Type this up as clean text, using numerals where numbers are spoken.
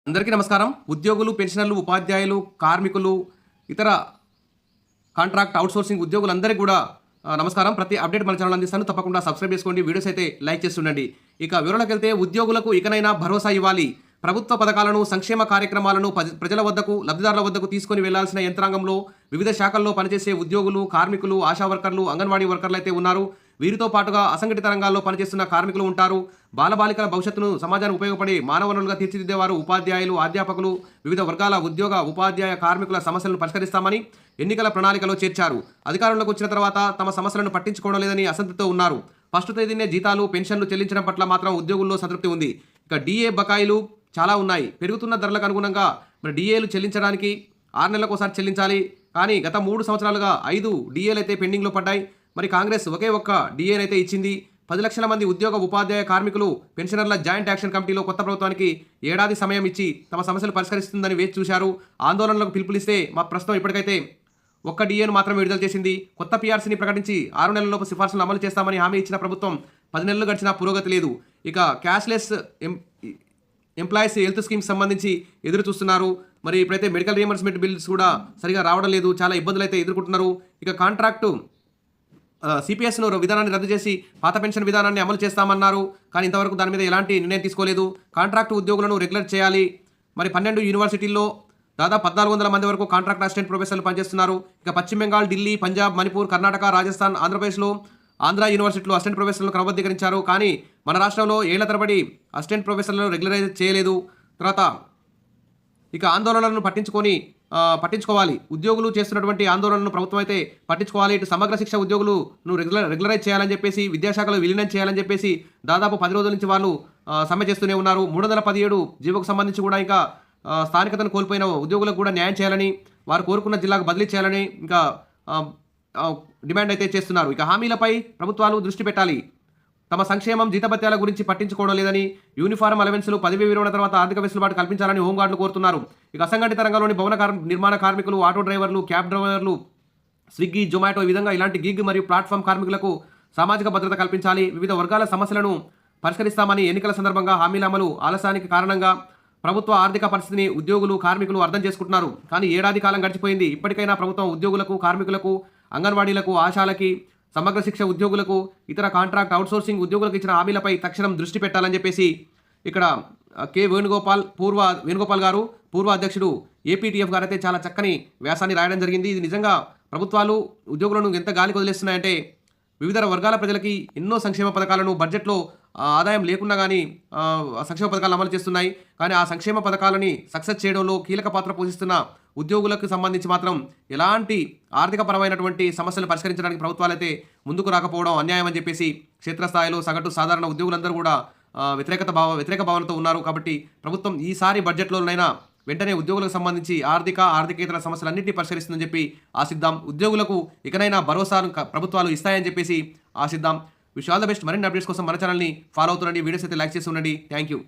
అందరికీ నమస్కారం. ఉద్యోగులు, పెన్షనర్లు, ఉపాధ్యాయులు, కార్మికులు, ఇతర కాంట్రాక్ట్ అవుట్‌సోర్సింగ్ ఉద్యోగులందరికీ కూడా నమస్కారం. ప్రతి అప్డేట్ మన ఛానల్ అందిస్తాను. తప్పకుండా సబ్స్క్రైబ్ చేసుకోండి. వీడియోస్ అయితే లైక్ చేస్తుండండి. ఇక వివరాలకెళ్తే ఉద్యోగులకు ఇకనైనా భరోసా ఇవ్వాలి. ప్రభుత్వ పథకాలను, సంక్షేమ కార్యక్రమాలను ప్రజల వద్దకు, లబ్ధిదారుల వద్దకు తీసుకొని వెళ్లాల్సిన యంత్రాంగంలో వివిధ శాఖల్లో పనిచేసే ఉద్యోగులు, కార్మికులు, ఆశా వర్కర్లు, అంగన్వాడీ వర్కర్లు అయితే ఉన్నారు. వీరితో పాటుగా అసంఘటిత రంగాల్లో పనిచేస్తున్న కార్మికులు ఉంటారు. బాలబాలికల భవిష్యత్తును సమాజానికి ఉపయోగపడే మానవ వనరులుగా తీర్చిదిద్దేవారు ఉపాధ్యాయులు, అధ్యాపకులు. వివిధ వర్గాల ఉద్యోగ, ఉపాధ్యాయ, కార్మికుల సమస్యలను పరిష్కరిస్తామని ఎన్నికల ప్రణాళికలో చేర్చారు. అధికారంలోకి వచ్చిన తర్వాత తమ సమస్యలను పట్టించుకోవడం లేదని అసంతృప్తితో ఉన్నారు. ఫస్ట్ తేదీనే జీతాలు, పెన్షన్లు చెల్లించడం పట్ల మాత్రం ఉద్యోగుల్లో సంతృప్తి ఉంది. ఇక డిఏ బకాయిలు చాలా ఉన్నాయి. పెరుగుతున్న ధరలకు అనుగుణంగా డిఏలు చెల్లించడానికి 6 నెలలకు ఒకసారి చెల్లించాలి. కానీ గత 3 సంవత్సరాలుగా 5 డిఏలు అయితే పెండింగ్లో పడ్డాయి. మరి కాంగ్రెస్ ఒకే ఒక్క డిఏనైతే ఇచ్చింది. 10 లక్షల మంది ఉద్యోగ, ఉపాధ్యాయ, కార్మికులు, పెన్షనర్ల జాయింట్ యాక్షన్ కమిటీలో కొత్త ప్రభుత్వానికి ఏడాది సమయం ఇచ్చి తమ సమస్యలు పరిష్కరిస్తుందని వేచి చూశారు. ఆందోళనలకు పిలుపునిస్తే మా ప్రస్తుతం ఇప్పటికైతే ఒక్క డిఏను మాత్రమే విడుదల చేసింది. కొత్త పీఆర్సీని ప్రకటించి 6 నెలల్లోపు సిఫార్సులను అమలు చేస్తామని హామీ ఇచ్చిన ప్రభుత్వం 10 నెలలు గడిచినా పురోగతి లేదు. ఇక క్యాష్లెస్ ఎంప్లాయీస్ హెల్త్ స్కీమ్కి సంబంధించి ఎదురు చూస్తున్నారు. మరి ఇప్పుడైతే మెడికల్ రియంబర్స్మెంట్ బిల్స్ కూడా సరిగా రావడం లేదు. చాలా ఇబ్బందులు అయితే ఎదుర్కొంటున్నారు. ఇక కాంట్రాక్టు సిపిఎస్ను విధానాన్ని రద్దు చేసి పాత పెన్షన్ విధానాన్ని అమలు చేస్తామన్నారు. కానీ ఇంతవరకు దాని మీద ఎలాంటి నిర్ణయం తీసుకోలేదు. కాంట్రాక్టు ఉద్యోగులను రెగ్యులర్ చేయాలి. మరి 12 యూనివర్సిటీల్లో దాదాపు 1400 మంది వరకు కాంట్రాక్ట్ అసిస్టెంట్ ప్రొఫెసర్లు పనిచేస్తున్నారు. ఇక పశ్చిమ బెంగాల్, ఢిల్లీ, పంజాబ్, మణిపూర్, కర్ణాటక, రాజస్థాన్, ఆంధ్రప్రదేశ్లో ఆంధ్ర యూనివర్సిటీలో అసిస్టెంట్ ప్రొఫెసర్లను క్రమబద్ధీకరించారు. కానీ మన రాష్ట్రంలో ఏళ్ల తరబడి అసిస్టెంట్ ప్రొఫెసర్లను రెగ్యులరైజ్ చేయలేదు. తర్వాత ఇక ఆందోళనలను పట్టించుకోవాలి. ఉద్యోగులు చేస్తున్నటువంటి ఆందోళనను ప్రభుత్వం అయితే పట్టించుకోవాలి. ఇటు సమగ్ర శిక్ష ఉద్యోగులను రెగ్యులరైజ్ చేయాలని చెప్పేసి, విద్యాశాఖలో విలీనం చేయాలని చెప్పేసి దాదాపు 10 రోజుల నుంచి వాళ్ళు సమ్మె చేస్తూనే ఉన్నారు. 317 జీవోకు సంబంధించి కూడా ఇంకా స్థానికతను కోల్పోయిన ఉద్యోగులకు కూడా న్యాయం చేయాలని, వారు కోరుకున్న జిల్లాకు బదిలీ చేయాలని ఇంకా డిమాండ్ అయితే చేస్తున్నారు. ఇక హామీలపై ప్రభుత్వాలు దృష్టి పెట్టాలి. తమ సంక్షేమం, జీతభత్యాల గురించి పట్టించుకోవడం లేదని, యూనిఫారం అలవెన్సులు, పదవీ విరమణ తర్వాత ఆర్థిక వెసులుబాటు కల్పించాలని హోంగార్డులు కోరుతున్నారు. ఇక అసంఘటిత రంగంలోని భవన నిర్మాణ కార్మికులు, ఆటో డ్రైవర్లు, క్యాబ్ డ్రైవర్లు, స్విగ్గీ, జొమాటో ఈ విధంగా ఇలాంటి గిగ్ మరియు ప్లాట్ఫామ్ కార్మికులకు సామాజిక భద్రత కల్పించాలి. వివిధ వర్గాల సమస్యలను పరిష్కరిస్తామని ఎన్నికల సందర్భంగా హామీల అమలు ఆలస్యానికి కారణంగా ప్రభుత్వ ఆర్థిక పరిస్థితిని ఉద్యోగులు, కార్మికులు అర్థం చేసుకుంటున్నారు. కానీ ఏడాది కాలం గడిచిపోయింది. ఇప్పటికైనా ప్రభుత్వం ఉద్యోగులకు, కార్మికులకు, అంగన్వాడీలకు, ఆశాలకి, సమగ్ర శిక్ష ఉద్యోగులకు, ఇతర కాంట్రాక్ట్ అవుట్సోర్సింగ్ ఉద్యోగులకు ఇచ్చిన హామీలపై తక్షణం దృష్టి పెట్టాలని చెప్పేసి ఇక్కడ వేణుగోపాల్ గారు, పూర్వ అధ్యక్షుడు ఏపీటీఎఫ్ గారు అయితే చాలా చక్కని వ్యాసాన్ని రాయడం జరిగింది. ఇది నిజంగా ప్రభుత్వాలు ఉద్యోగులను ఎంత గాలికి వదిలేస్తున్నాయంటే, వివిధ వర్గాల ప్రజలకి ఎన్నో సంక్షేమ పథకాలను బడ్జెట్లో ఆదాయం లేకున్నా కానీ సంక్షేమ పథకాలు అమలు చేస్తున్నాయి. కానీ ఆ సంక్షేమ పథకాలని సక్సెస్ చేయడంలో కీలక పాత్ర పోషిస్తున్న ఉద్యోగులకు సంబంధించి మాత్రం ఎలాంటి ఆర్థికపరమైనటువంటి సమస్యలు పరిష్కరించడానికి ప్రభుత్వాలైతే ముందుకు రాకపోవడం అన్యాయం అని చెప్పేసి క్షేత్రస్థాయిలో సగటు సాధారణ ఉద్యోగులందరూ కూడా వ్యతిరేక భావనతో ఉన్నారు. కాబట్టి ప్రభుత్వం ఈసారి బడ్జెట్లోనైనా వెంటనే ఉద్యోగులకు సంబంధించి ఆర్థికేతర సమస్యలన్నింటినీ పరిష్కరిస్తుందని చెప్పి ఆశిద్దాం. ఉద్యోగులకు ఇకనైనా భరోసాను ప్రభుత్వాలు ఇస్తాయని చెప్పేసి ఆశిద్దాం. Wish all the best. మరిన్ని అప్డేట్స్ కోసం మన ఛానల్ని ఫాలో అవుతుండండి. వీడియోస్ అయితే లైక్ చేసి ఉండండి. Thank you.